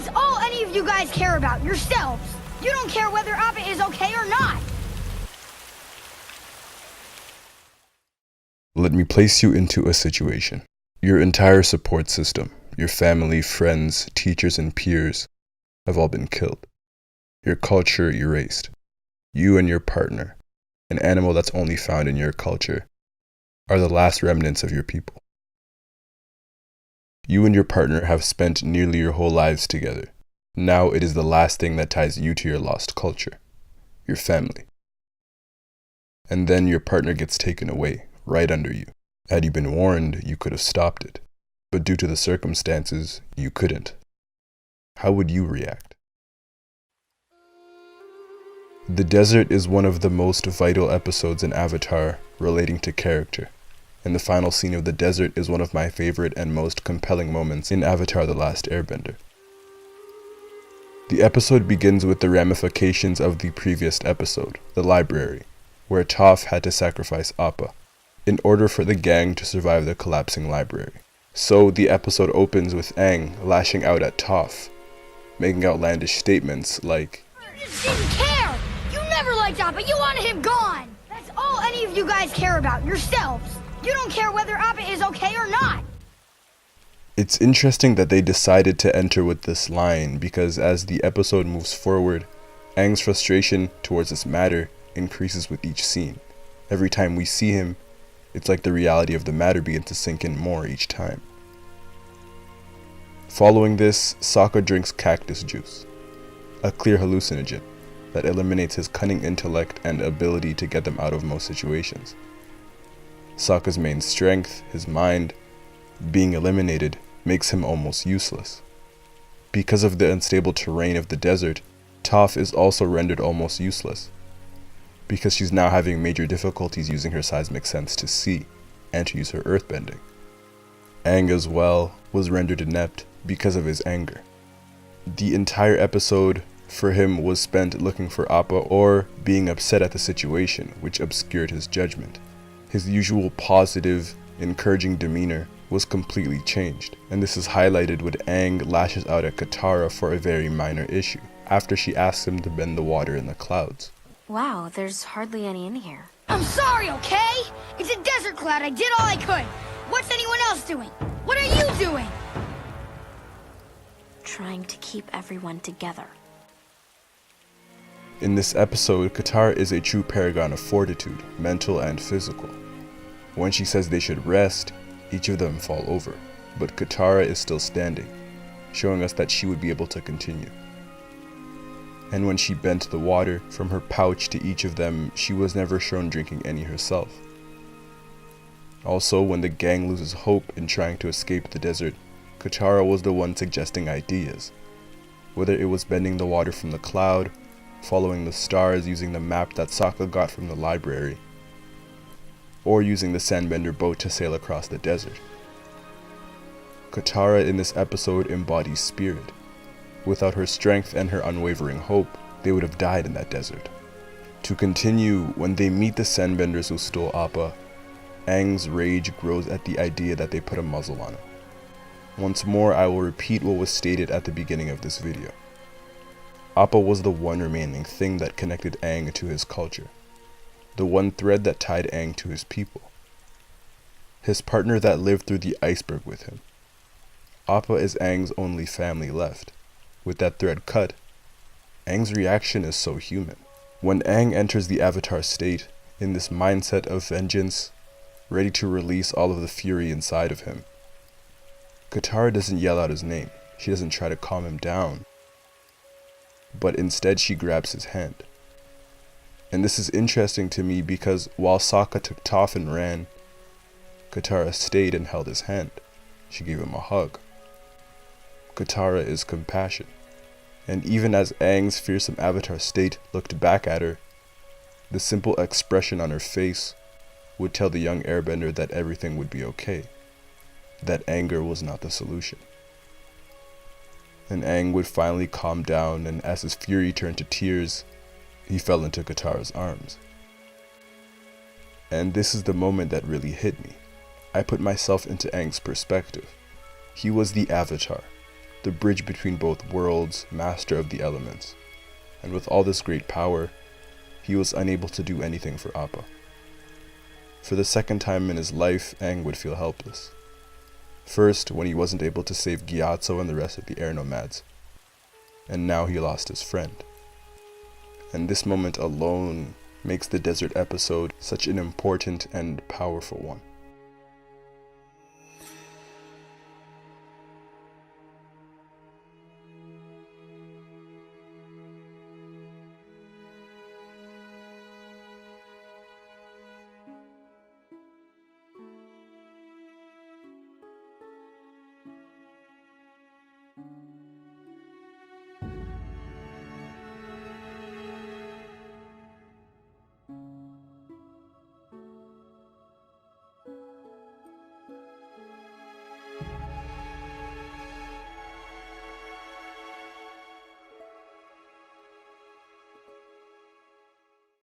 That's all any of you guys care about, yourselves. You don't care whether Appa is okay or not. Let me place you into a situation. Your entire support system, your family, friends, teachers, and peers have all been killed. Your culture erased. You and your partner, an animal that's only found in your culture, are the last remnants of your people. You and your partner have spent nearly your whole lives together. Now it is the last thing that ties you to your lost culture, your family. And then your partner gets taken away, right under you. Had you been warned, you could have stopped it. But due to the circumstances, you couldn't. How would you react? The desert is one of the most vital episodes in Avatar relating to character. And the final scene of the desert is one of my favorite and most compelling moments in Avatar: The Last Airbender. The episode begins with the ramifications of the previous episode, the library, where Toph had to sacrifice Appa in order for the gang to survive the collapsing library. So the episode opens with Aang lashing out at Toph, making outlandish statements like, You just didn't care! You never liked Appa, you wanted him gone! That's all any of you guys care about, yourselves. You don't care whether Appa is okay or not. It's interesting that they decided to enter with this line because as the episode moves forward, Aang's frustration towards this matter increases with each scene. Every time we see him, it's like the reality of the matter begins to sink in more each time. Following this, Sokka drinks cactus juice, a clear hallucinogen that eliminates his cunning intellect and ability to get them out of most situations. Sokka's main strength, his mind, being eliminated makes him almost useless. Because of the unstable terrain of the desert, Toph is also rendered almost useless, because she's now having major difficulties using her seismic sense to see and to use her earthbending. Aang as well was rendered inept because of his anger. The entire episode for him was spent looking for Appa or being upset at the situation, which obscured his judgment. His usual positive, encouraging demeanor was completely changed, and this is highlighted when Aang lashes out at Katara for a very minor issue, after she asks him to bend the water in the clouds. Wow, there's hardly any in here. I'm sorry, okay? It's a desert cloud, I did all I could. What's anyone else doing? What are you doing? Trying to keep everyone together. In this episode, Katara is a true paragon of fortitude, mental and physical. When she says they should rest, each of them fall over, but Katara is still standing, showing us that she would be able to continue. And when she bent the water from her pouch to each of them, she was never shown drinking any herself. Also, when the gang loses hope in trying to escape the desert, Katara was the one suggesting ideas. Whether it was bending the water from the cloud, following the stars using the map that Sokka got from the library, or using the sandbender boat to sail across the desert. Katara in this episode embodies spirit. Without her strength and her unwavering hope, they would have died in that desert. To continue, when they meet the sandbenders who stole Appa, Aang's rage grows at the idea that they put a muzzle on him. Once more, I will repeat what was stated at the beginning of this video. Appa was the one remaining thing that connected Aang to his culture, the one thread that tied Aang to his people, his partner that lived through the iceberg with him. Appa is Aang's only family left. With that thread cut, Aang's reaction is so human. When Aang enters the Avatar state, in this mindset of vengeance, ready to release all of the fury inside of him, Katara doesn't yell out his name, she doesn't try to calm him down, but instead she grabs his hand. And this is interesting to me because while Sokka took Toph and ran, Katara stayed and held his hand. She gave him a hug. Katara is compassion. And even as Aang's fearsome Avatar state looked back at her, the simple expression on her face would tell the young Airbender that everything would be okay, that anger was not the solution. And Aang would finally calm down, and as his fury turned to tears, he fell into Katara's arms. And this is the moment that really hit me. I put myself into Aang's perspective. He was the Avatar, the bridge between both worlds, master of the elements. And with all this great power, he was unable to do anything for Appa. For the second time in his life, Aang would feel helpless. First, when he wasn't able to save Gyatso and the rest of the air nomads. And now he lost his friend. And this moment alone makes the desert episode such an important and powerful one.